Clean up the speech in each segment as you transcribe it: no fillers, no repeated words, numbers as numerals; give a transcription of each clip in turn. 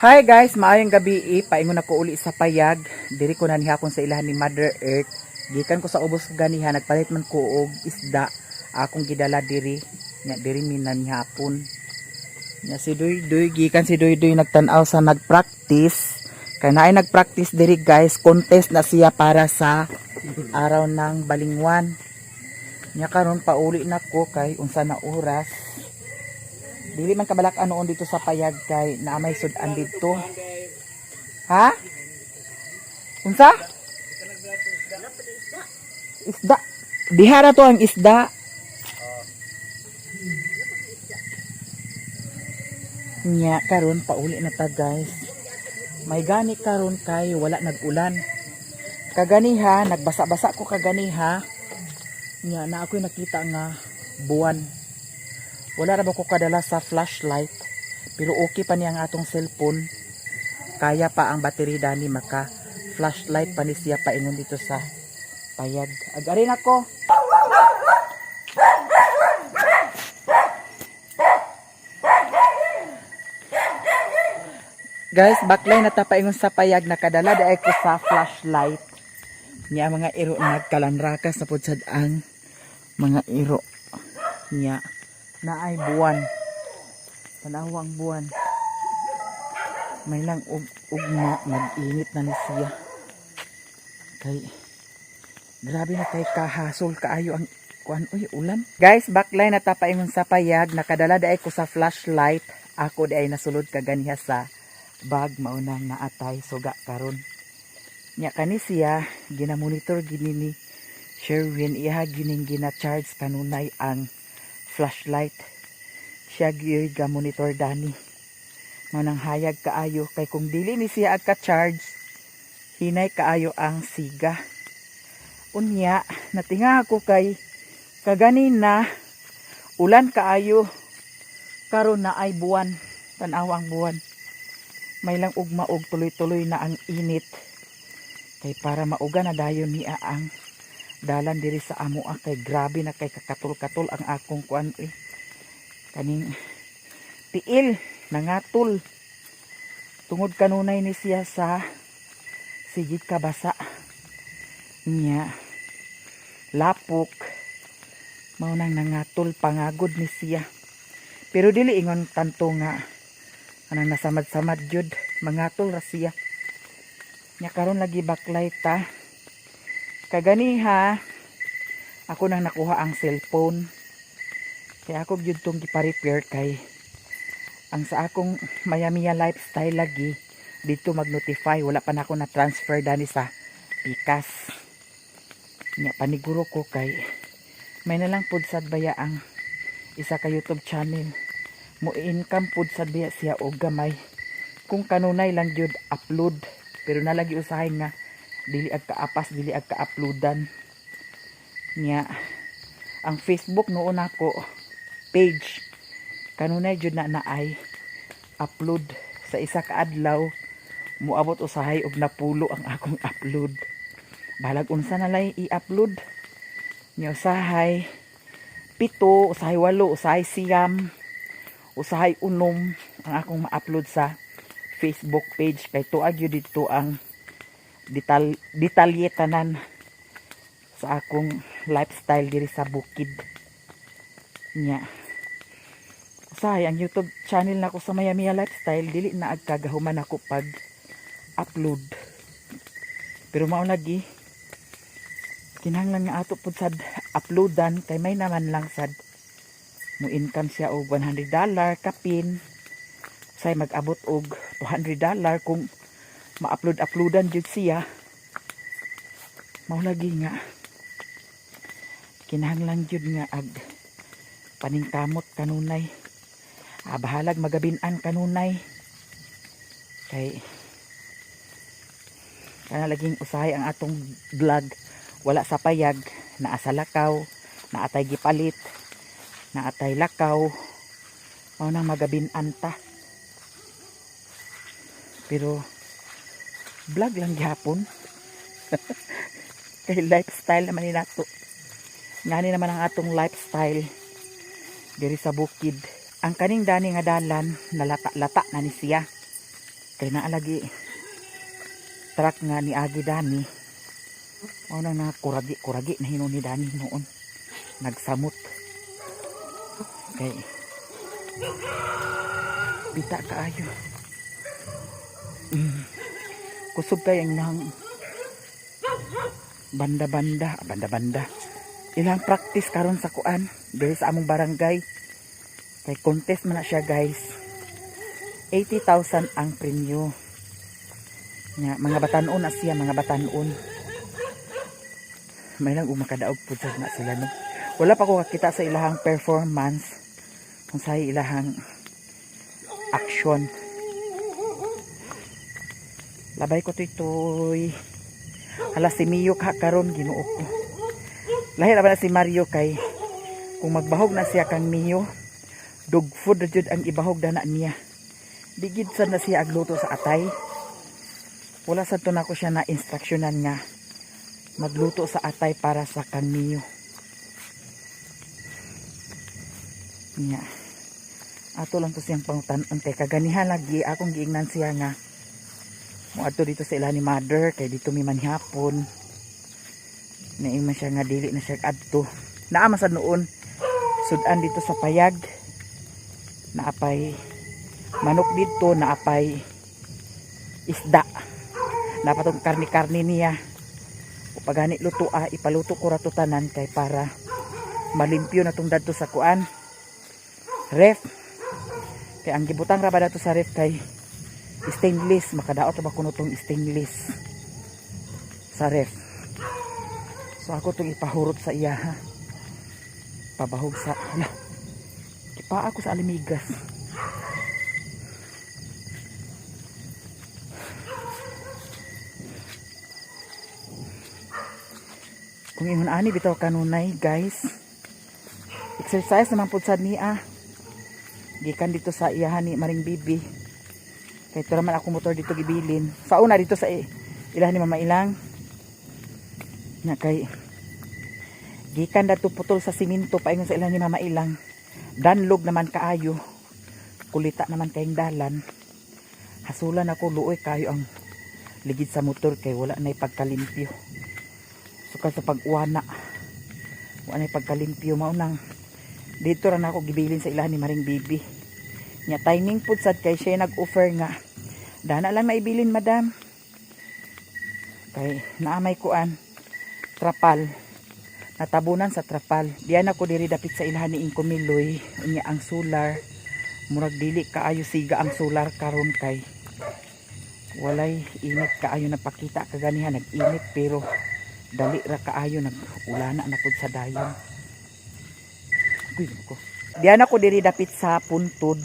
Hi guys, maayong gabi. Paingon ako uli sa payag. Diri ko na nihapon sa ilahan ni Mother Earth. Gikan ko sa ubos ganiha, nagpalit man ko og isda. Akong gidala diri. Nya diri minan nihapon. Nya si Duydoy, gikan si Duydoy nagtan-aw sa nagpractice. Kay naay nagpractice diri guys, contest na siya para sa araw ng balingwan. Nya karon pauli na ko kay unsa na oras. Dili man kabalak noon dito sa payag kay naamay sudan dito. Ha? Unsa? Isda. Dihara to ang isda. Nya karon pauli na ta guys. May gani karon kay wala nag-ulan. Kaganiha nagbasa-basa ko kaganiha. Nya na ako'y nakita nga buwan. Wala ra ba ko kadala sa flashlight, pero okay pa niya ang atong cellphone. Kaya pa ang battery dani maka flashlight pa ni siya paingon dito sa payag. Agarin ako. Guys, baklay na ta paingon sa payag, nakadala daay ko sa flashlight. Niya mga iro nagkalanrakas sa pudsad ang mga iro niya. Na ay buwan, panawang buwan, may lang ugma, nag-init na ni siya kay grabe na kay kahasol kaayo ang kuan ulan. Guys, backline na tapaingon sa payag, nakadala daay ko sa flashlight. Ako di ay nasulod kaganiha sa bag, maunang naatay suga karon. Nya kani siya ginamonitor gini ni Sherwin, iha gining gina-charge kanunay ang flashlight. Siya gyud ga monitor dani. Manang hayag kaayo kay kung dili ni siya agka-charge, hinay kaayo ang siga. Unya, natinga ako kay kaganina ulan kaayo karon na ay buwan, tan-aw ang buwan. May lang ugma og tuloy-tuloy na ang init. Kay para mauga na dayon niya ang dalan diri sa amo kay grabe na kay kakatul-katul ang akong kuan kaning tiil nangatul tungod kanunay ni siya sa sigit kabasa niya lapok mao nang nangatul pangagod ni siya, pero dili ingon tanto nga anang nasamad-samad jud mangatul ra siya. Nya karon lagi baklay ta. Kaganiha, ako nang nakuha ang cellphone. Kaya ako gyud tong gipa-repair kay ang sa akong Mayamiya lifestyle lagi dito mag-notify. Wala pa na ako na-transfer dani sa Pikas. Nya paniguro ko kay may nalang pud sad baya ang isa ka YouTube channel. Mo income pud sad baya siya og gamay. Kung kanunay lang gyud upload, pero nalagi usahay nga dili ag kaapas, dili ag ka-uploadan niya. Ang Facebook noon ako page kanunay jud na naay upload sa isa ka adlaw, muabot usahay og napulo ang akong upload. Balag unsa na lay i-upload niya, usahay 7, usahay 8, usahay 9, usahay 6 ang akong ma-upload sa Facebook page. Kay tuag yun dito ang detalye tanan sa akong lifestyle diri sa bukid nya. Usahay ang YouTube channel nako sa Mayamiya lifestyle, dili na agkagahuman ako pag upload, pero mao lagi kinahanglan nga ato pud sad uploadan kay may naman lang sad mo income siya og $100 kapin, say mag-abot og $200 kung ma-uploadan jud siya. Mao lagi nga kinahanglan jud nga ag paningkamot kanunay, bahalag magabin-an kanunay kay kana laging usahay ang atong vlog. Wala sa payag, naa sa lakaw, naatay gipalit, naatay lakaw, mao nang magabin-an ta. Pero vlog lang gihapon. Kay lifestyle naman ni nato. Ngani naman ang atong lifestyle diri sa bukid. Ang kaning dani nga dalan nalata-lata na ni siya. Kay naalagi truck nga ni Agi Dani. O na kuragi na hinon ni Dani noon. Nagsamot. Kay bita kaayo. Kusog kay ang nang banda. Ilang practice karon sa kuan diri sa among barangay. Kay contest man na siya guys. 80,000 ang premyo. Nya mga batanon na siya, mga batanon. May lang umakadaog pud na sila no. Wala pa ko kakita sa ilahang performance kung sa ilahang action. Labay ko toy. Hala si Mio karon Ginoo ko. Lahi ra ba na si Mario kay kung magbahog na siya kang Mio, dog food jud ang ibahog dana niya. Digid sad na siya agluto sa atay. Wala sad to nako siya na instruksyonan nga magluto sa atay para sa kang Mio. Nya. Ato lang to siyang pangutan-on kay kaganihan lagi akong giingnan siya nga mo adto dito sa ila ni mother kay dito mi manhapon. Naingon siya nga dili na siya adto. Naama sad noon sudan dito sa payag. Naapay manok dito, naapay isda. Napatong karni-karni niya. Pag gani luto ipaluto ko ra to tanan kay para malimpyo na tong dadto sa kuan. Ref. Kay ang gibutang ra ba dato sa ref kay stainless, makadaot ba kuno tong stainless sa ref. So ako tong ipahurot sa iya ha. Pabahog sa kipa ako sa alimigas. Kung ingon ani bitaw kanunay guys. Exercise naman pud sad niya. Gikan dito sa iyahan ni Maring Bibi. Kay ito naman ako motor dito gibilin. Sa una dito sa ilahan ni Mama Ilang. Nga kay gikan dato putol sa siminto paingon sa ilahan ni Mama Ilang. Danlog naman kaayo. Kulita naman kayong dalan. Hasulan ako luoy kayo ang ligid sa motor kay wala na ipagkalimpyo. Sukad sa pag-uwana. Wala na ipagkalimpyo maunang dito ra na ako gibilin sa ilahan ni Maring Bibi. Nya timing pud sad kay siya nag-offer nga dana lang maibilin madam. Kay naamay kuan trapal. Natabunan sa trapal. Diyan ako diri dapit sa ilahan ni Inko Miloy. Unya ang solar murag dili kaayo siga ang solar karon kay walay init kaayo napakita kaganihan nag-init pero dali ra kaayo nag-ulana na pud sa dayon. Ko. Diyan ako diri dapit sa puntod.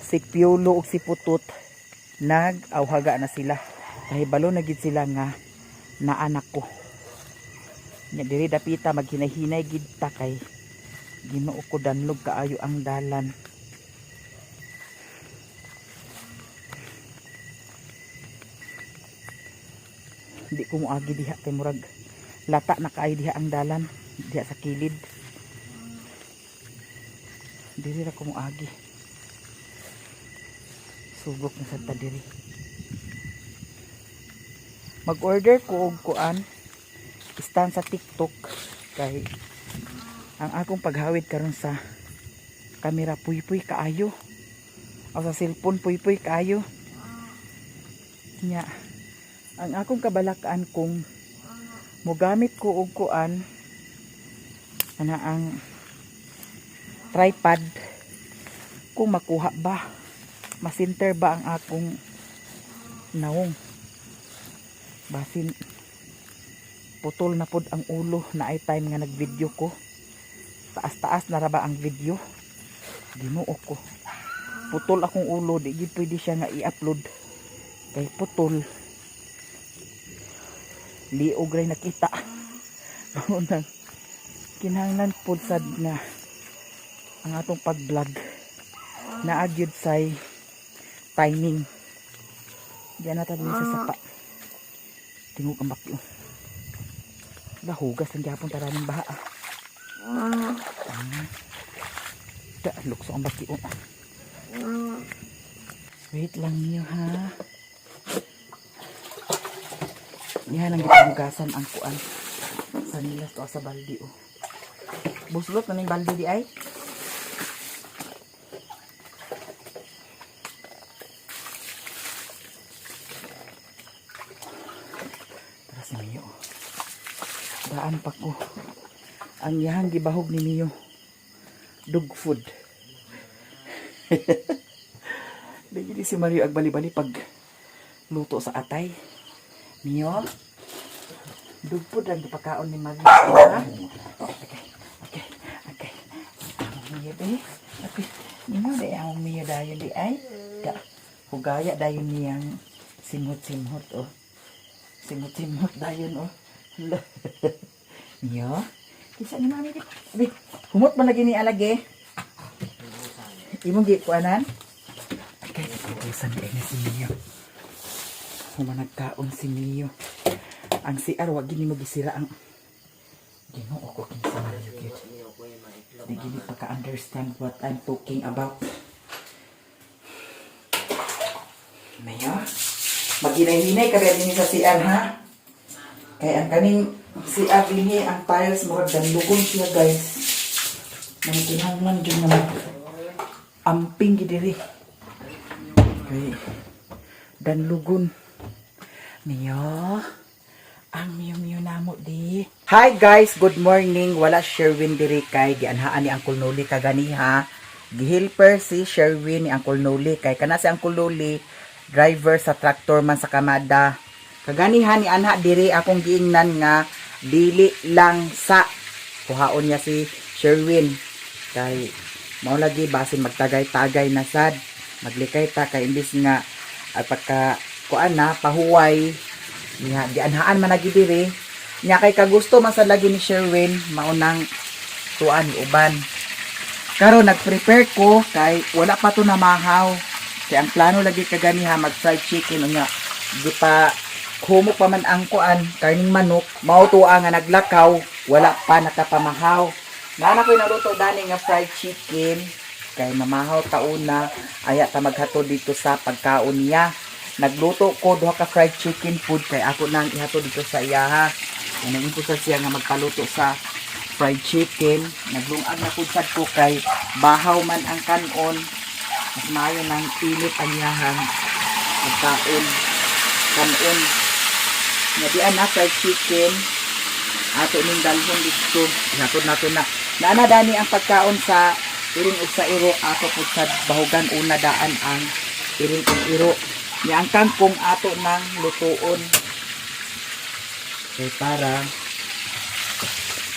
Si Piolo ug si Putot nag-awhaga na sila. Kahibalo na gid sila nga naanak ko. Nya diri dapita maghinay-hinay gid ta kay Ginoo ko danlog kaayo ang dalan. Di ko moagi diha kay murag lata na kaayo diha ang dalan diha sa kilid. Diri ra ko moagi. Subok na sad ta diri. Mag-order ko og kuan stand sa TikTok kay ang akong paghawid karon sa kamera puy-puy kaayo. O sa cellphone puy-puy kaayo. Nya ang akong kabalakaan kung mogamit ko og kuan ana ang tripod kung makuha ba masinter ba ang akong naong basin putol na pod ang ulo na ay time nga nagvideo ko taas-taas na ra ba ang video Ginoo ko putol akong ulo di gid pwede siya nga i-upload kay putol liog ray nakita nang kinahanglan pod sad nga ang atong pag-vlog na agyud say timing. Diyan na tayo sa sapa. Tingog ang bakyo. Lahugas ang gyapon taraming baha. Da lukso ang bakyo. Wait lang niyo ha. Yan ang gipamugasan ang kuan. Sa nilas to sa baldi oh. Buslot na ning baldi di ay. Tara si Mio. Daan pa ko. Ang yahang gibahog ni Mio. Dog food. Dili si Mario agbali-bali pag luto sa atay. Mio. Dog food ang gipakaon ni Mario. Ha? Okay. Mio di. Okay. Mio di ang Mio dayon di ay. Hugaya dayon niyang simot-simot oh. Simot-simot dayon oh. Mio. Kisa ni mami di. Abi, humot man lagi ni alage. Imong gikuanan? Okay, pupusan di ni si Mio. Humanagkaon si Mio. Ang CR wag gini mo gisira ang Ginoo ko kinsa man yun. Di gini pa ka-understand what I'm talking about. Mio, maghinay-hinay ka din sa CR ha? Kaya ang kaning CR din ang tiles mo dan lugon siya guys. Nang kinahanglan dyan naman amping gidiri. Okay. Dan lugon. Mio, ang Mio namo di. Hi guys, good morning. Wala Sherwin diri kay gianhaan ni Uncle Noli kaganiha. Gihilper si Sherwin ni Uncle Noli kay kana si Uncle Noli driver sa tractor man sa Kamada. Kaganiha ni anha diri akong giingnan nga dili lang sa kuhaon niya si Sherwin kay mao lagi basin magtagay-tagay na sad maglikay ta kay imbis nga ay pagka kuan na pahuway niya gianhaan man lagi diri nya kay kagusto man sad lagi ni Sherwin maunang tuan uban karon nagprepare ko kay wala pa to namahaw kay ang plano lagi kaganiha mag fried chicken unya di pa humok pa man ang kuan karning manok mao tuwa nga naglakaw wala pa nakapamahaw na ko'y naluto dani nga fried chicken kay mamahaw tauna aya ta maghatod dito sa pagkaon niya. Nagluto ko duha ka fried chicken food kay ako nang ihatod dito sa iyaha. Naging ko sa siya nga magpaluto sa fried chicken. Naglungag na pud sad ko kay bahaw man ang kanon. Mas maayo nang init ang iyahang pagkaon kanon. Nadian na fried chicken. Ato ning dalhon dito. Ihatod nato na. Naana dani ang pagkaon sa iring ug sa iro ato pud sa bahugan una daan ang iring ug iro. Ni ang kangkong ato nang lutuon. Kay para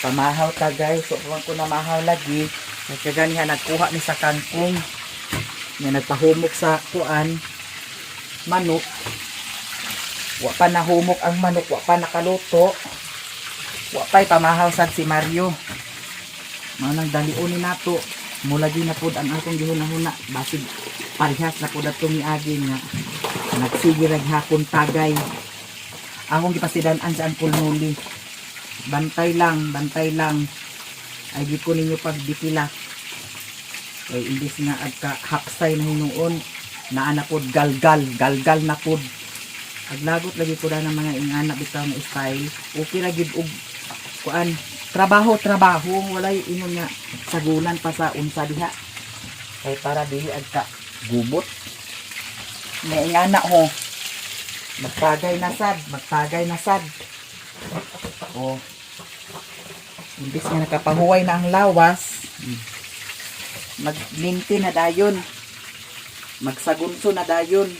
pamahaw ta guys. So kung ko na mahaw lagi, kay kaganihan nagkuha ni sa kangkong. Nga nagpahumok sa kuan manok. Wa pa nahumok ang manok, wa pa nakaluto. Wa pa'y pamahaw sad si Mario. Manang dalion ni nato. Mulagi na pud ang akong gihuna-huna. Basig parehas na pud atong miagi nga. Nagsige rag hapon tagay. Akong gipasidan-an sa Uncle Noli. Bantay lang. Ay di ko ninyo pagdipila. Kay imbis nga agka hapsay na hinuon, naa na pud galgal na pud. Aglagot lagi ko na ng mga ingana bitaw na style. Okay ra gid og kuan trabaho walay ingon nga sagulan pa sa unsa diha kay para dili agka gubot may ingana ho magtagay na sad oh imbis nga nakapahuway na ang lawas maglinti na dayon magsagunso na dayon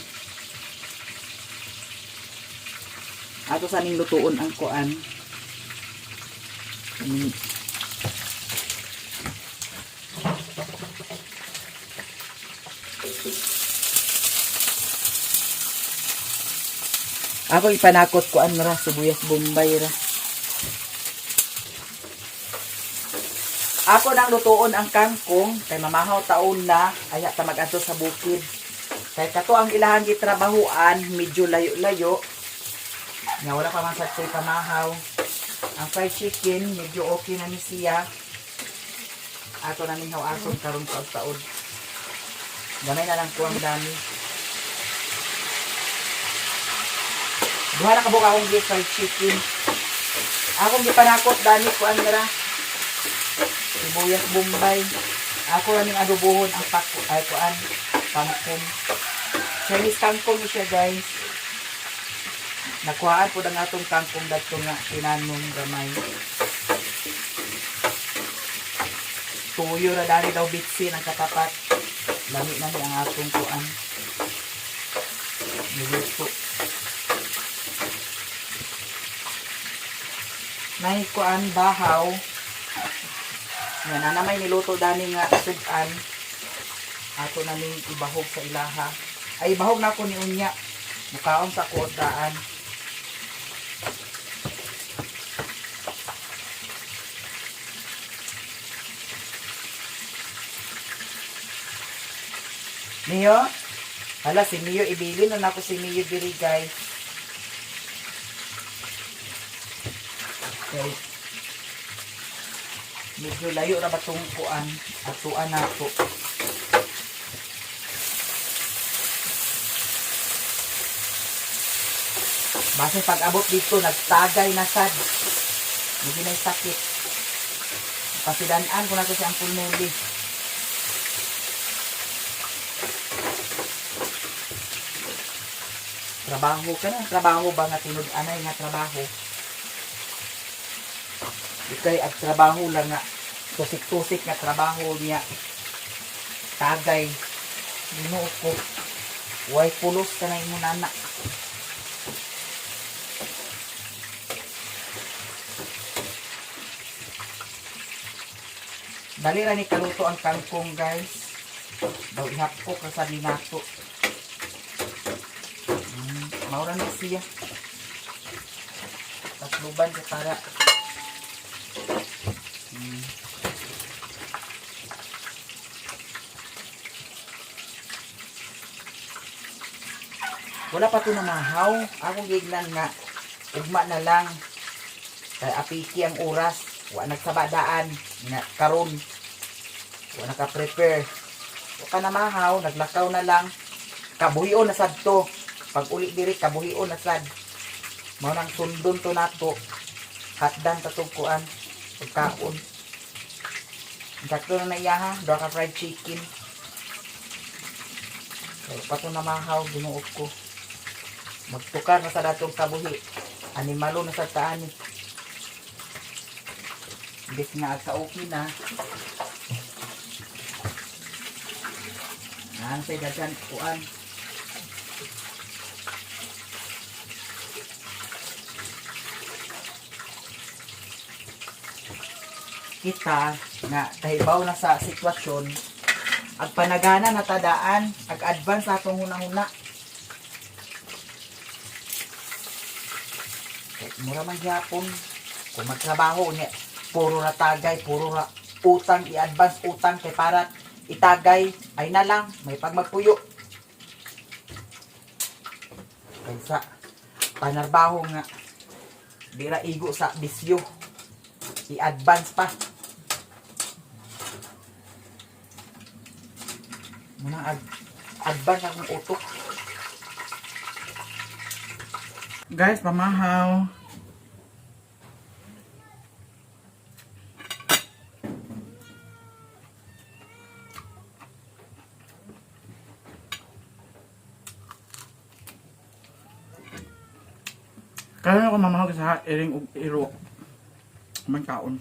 ato sa ning lutuon ang kuan ako ipanakot ko an ra sibuyas bombay ra ako nang lutuon ang kangkong kay mamahaw taon na aya ta mag-adto sa bukid kay kato ang ilahang gitrabahuan medyo layo-layo nga wala pa man sa pamahaw. Ang fried chicken, medyo okay na ni siya. Ato na nihaw ason karon sa taon. Gamay na lang ko ang dami. Duha na kabuk akong beef fried chicken. Akong gipanakot dani ko ang dara. Sibuyas bombay. Ako ning adobohon ang pako ay kuan kangkong. Chinese kangkong siya guys. Nakuhaan po ang atong kangkong dito nga tinanong gamay. Tuyo na dali daw bitsin ang katapat. Lami na ni ang atong kuan. Niluto. Nay kuan bahaw. Yan na may niluto dani nga sudan. Ato na ni ibahog sa ilaha. Ay ibahog na ako ni unya. Mukaon sa kuotaan. Mio? Hala, si Mio, ibilin na ako si Mio diri guys. Okay. Medyo layo na ba itong kuan? Atuan na ito. Basta pag abot dito, nagtagay na sad. Hindi na sakit. Pasidanaan ko na ito si Uncle Nelly. Trabaho ka na. Trabaho ba nga tinud-anay nga trabaho? Ikay at trabaho lang nga. Tusik-tusik nga trabaho niya. Tagay. Ginoo ko. Way pulos ka na yung nana. Dali ra ni kaluto ang kangkong guys. Daw ihapko ka sa dinato. Maura na siya. Tatluban ka para. Wala pa ito na mahaw. Akong gignan nga. Ugma na lang. Kaya apiki ang oras. Wala nagsabadaan. Nga karon. Wala naka-prepare. Wala na mahaw. Naglakaw na lang. Kabuhion na sad to. Pag uli diri kabuhion na sad. Mao nang sundon to nato. Hatdan tatugkuan. Pagkaon. Sakto na naiyaha. Doa ka fried chicken. So, pato na mahaw. Ginuot ko. Magtukar na sa datong kabuhi. Animalo na sa taani. Imbis nga sa okay na. Ang say dadyan kuan. Kita nga tahibaw na sa sitwasyon ag panagana na tadaan ag advance atong hunahuna mura man gyapon kung magtrabaho niya puro na tagay puro na utang i-advance utang kay para itagay ay na lang may pagmagpuyo kaysa panarbaho nga dira igo sa bisyo i-advance pa muna advance akong utok guys pamahaw kaya ako mamahaw sa iring ug iro man kaon.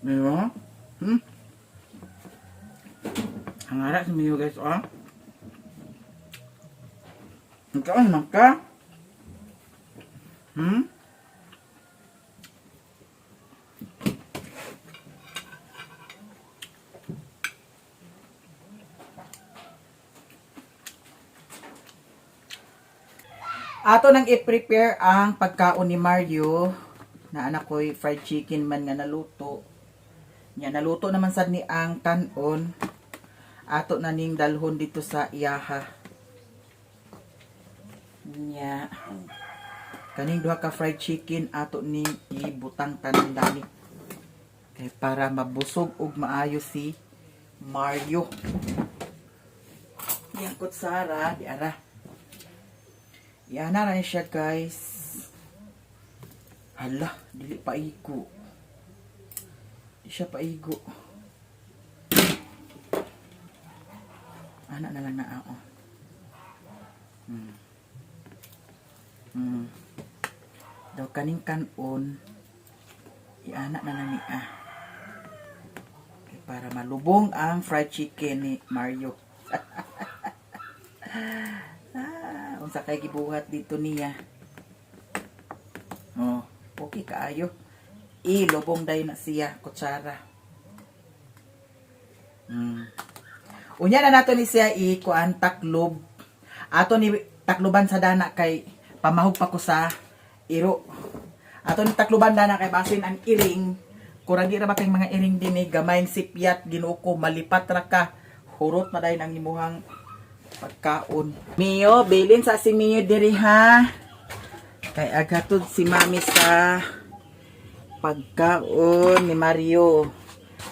Mayo? Hangara si Mayo guys, oh. Magkaon naman ka? Ato nang i-prepare ang pagkaon ni Mario na anak ko'y fried chicken man nga naluto. Nya naluto naman sad ni ang kanon. Ato na ning dalhon dito sa iyaha. Nya kaning duha ka fried chicken ato ni ibutang tanan dani. Kay para mabusog ug maayo si Mario. Yang kutsara di ara. Yan na siya guys. Hala, dili paigo. Di siya paigo. Anak na lang na ako. Daw kaning kanon. Ianak na lang ni Okay, para malubong ang fried chicken ni Mario. Unsa kay gibuhat dito niya. Oh, okay kaayo. Ilubong day na siya kutsara. Unya na nato ni siya ikuan taklob. Ato ni takloban sa dana kay pamahog pa ko sa iro. Ato ni takloban dana kay basin ang iring. Kuragi ra ba kay mga iring dinhi gamayng sipyat ginuko malipat ra ka. Hurot na dayon ang imuhang pagkaon. Mio, bilin sa si Mio diri ha. Kay agatod si Mami sa pagkaon ni Mario.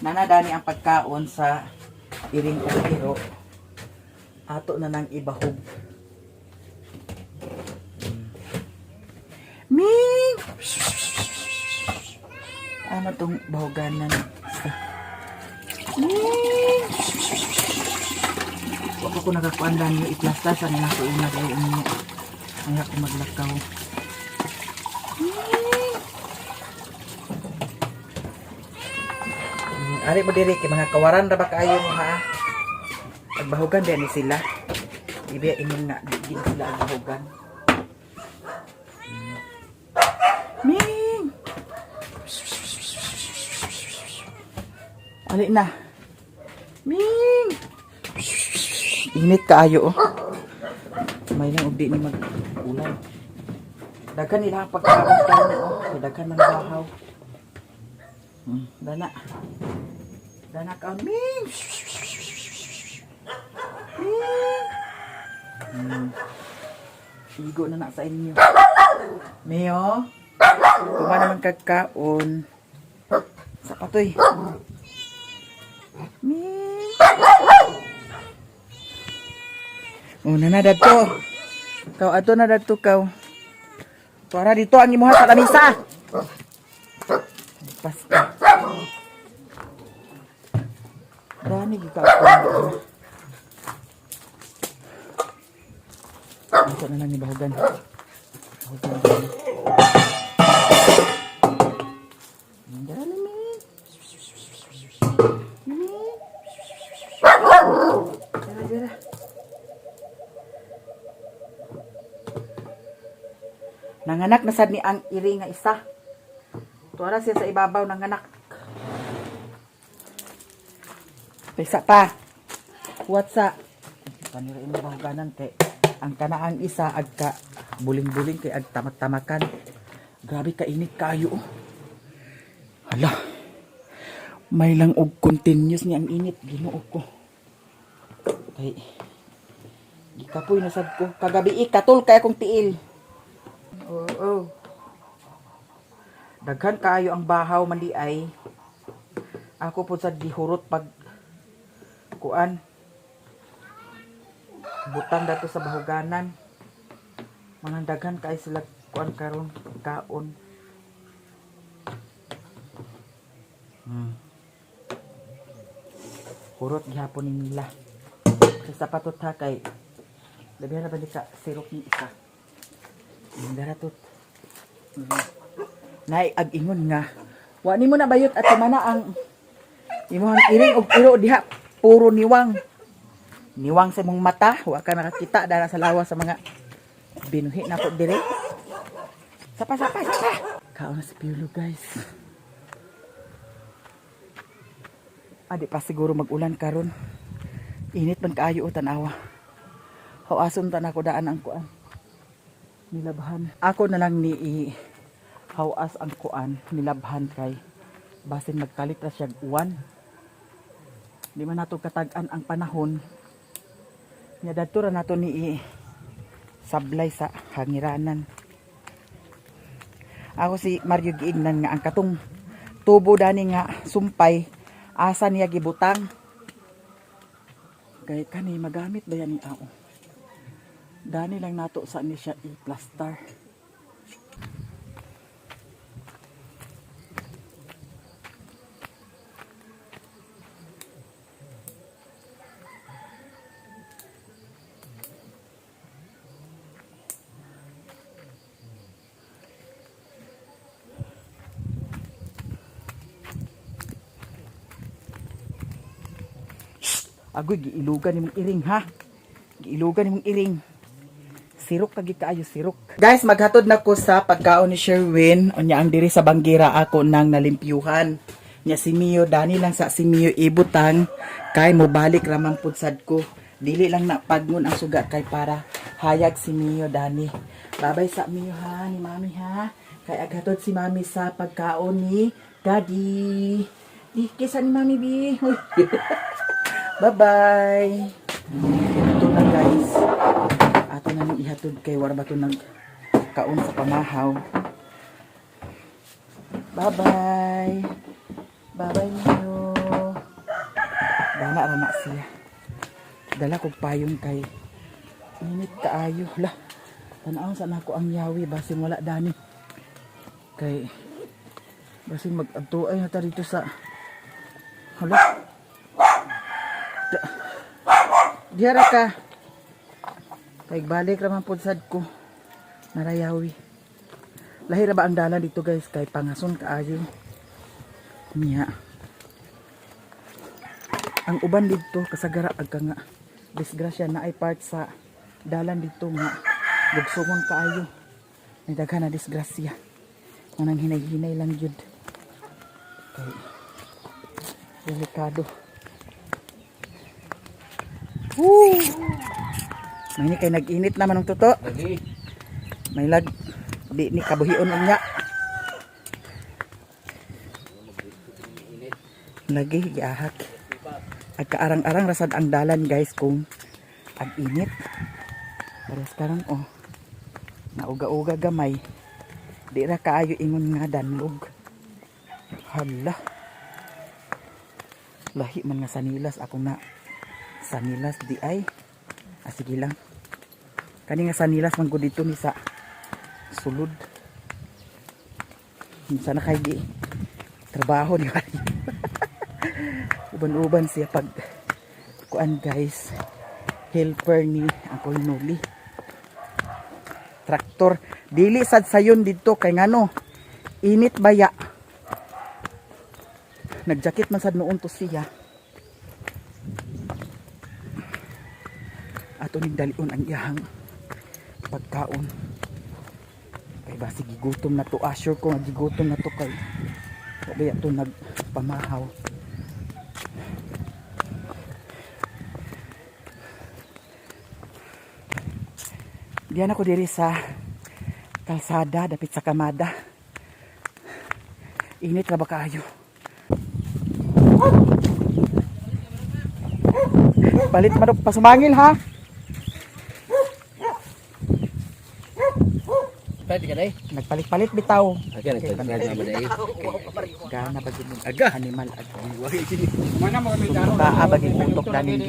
Nanadani ang pagkaon sa iring o iro. Ato na nang ibahog. Ming! Ano tong bahoganan? Ming! Wako ko nagakuandan yung iplastasan na ako una dahil niya. Ay ako maglakaw. Ari mo diri kay mga kawaran ra ba kaayo mo ha? Agbahugan din ni sila. Ibiya ingon nga di sila agbahugan. Ming! Ali na. Ming! Init kaayo oh. May nang ugdi ni mag-ulan. Daghan nila ang pagkaon tayo oh. Daghan ng bahaw. Dana. Dana ka Ming. Igo na sa inyo. Mio. Kuma naman kagkaon. Sa patoy. Ming. Oh, nanadad to. Kau ato na dadto kau. Para dito ang imuha sa lamisa. Basta. Dani gika ako. Ito na lang ni bahugan. Bahugan. Dali mi. Dara. Nanganak na sad ni ang iri nga isa. Tuara siya sa ibabaw nanganak. Pisa pa. Whatsa? Panira imo bahuganan kay ang kanaang isa agka buling-buling kay ag tamat-tamakan. Grabe ka init kayo. Hala. May lang og continuous ni ang init Ginoo ko. Kay gikapoy na sad ko kagabi katul kay akong tiil. Oo. Daghan kaayo ang bahaw man di ay. Ako po sa gihurot pag kuan. Butang dato sa bahuganan. Mga daghan kaayo sila kuan karon kaon. Hurot gihapon ni nila. Sa patot ha kay labi na ba di ka syrup ni isa. Daratot. Nay ag-ingon nga. Wa nimo na bayot at mana ang Imong iring og iro diha puro niwang. Niwang sa imong mata, wa ka nakakita dara sa lawas sa mga binuhi na ko dire. Sapa. Kaon na si Piolo, guys. Adi pa siguro mag-ulan karon. Init man kaayo o tanawa. Hawason ta nako daan ang kuan. Nilabhan. Ako na lang ni hawas ang kuan, nilabhan kay basin magkalit ra siya uwan. Di man nato katag-an ang panahon. Nya dadto ra nato ni sablay sa hangiranan. Ako si Mario giingnan nga ang katong tubo dani nga sumpay asa niya gibutang. Kay kani magamit ba yan ni ao? Dani lang nato sa ni siya i-plaster. Agoy, giilugan nimong iring ha. Giilugan nimong iring. Sirok kagi kaayo sirok. Guys, maghatod na ko sa pagkaon ni Sherwin. Unya ang diri sa banggira ako nang nalimpyuhan. Nya si Mio, dani lang sa si Mio ibutang. Kay mo balik ramang pudsad ko. Dili lang na pagngon ang suga kay para hayag si Mio, dani. Babay sa Mio ha, ni Mami ha. Kay aghatod si Mami sa pagkaon ni Daddy. Di kisa ni Mami bi. Bye-bye. Ito na guys. Ato na nang ihatod kay wala ba ito nagkaon sa pamahaw. Bye-bye. Bye-bye niyo. Dala ra na siya. Dala kog payon kay init kaayo. Lah. Tanaw sa nako ang yawi basin wala dani. Kay basin mag-adtuay na ta dito sa hala. Diyara ka. Kay balik raman po sad ko. Narayawi. Lahira ba ang dalan dito guys? Kay pangason kaayo. Niya. Ang uban dito kasagara agka nga. Disgrasya na ay part sa dalan dito nga. Bugsungon kaayo. May daghan na disgrasya. Manang hinay-hinay lang yun. Kay delikado. Woo! May ni kay nag-init naman ng toto. May lag di ni kabuhion niya. Lagi giahak. Ag kaarang-arang rasad ang dalan guys kung ag-init. Pero sekarang nauga-uga gamay. Di ra kaayo ingon nga danlog. Hala. Lahi man nga sanilas ako na sanilas di ay sige lang kani nga sanilas man ko dito ni sa sulod sana kay di trabaho ni uban-uban siya pag kuan guys helper ni Uncle Noli traktor dili sad sayon dito kay ngano init baya nagjakit man sad noon to siya ato ning dalion ang iyahang pagkaon kay basi gigutom na to assure ko nga gigutom na to kay sabi ato nagpamahaw diyan ako diri sa kalsada dapit sa kamada init ra ba kaayo palit manok pasumangil ha. Pwede ka na eh. Nagpalit-palit bitaw. Okay, nagpalit naman na eh. Gana bagay mong Aga. animal at Mana mo kami baa bagay mong tok daning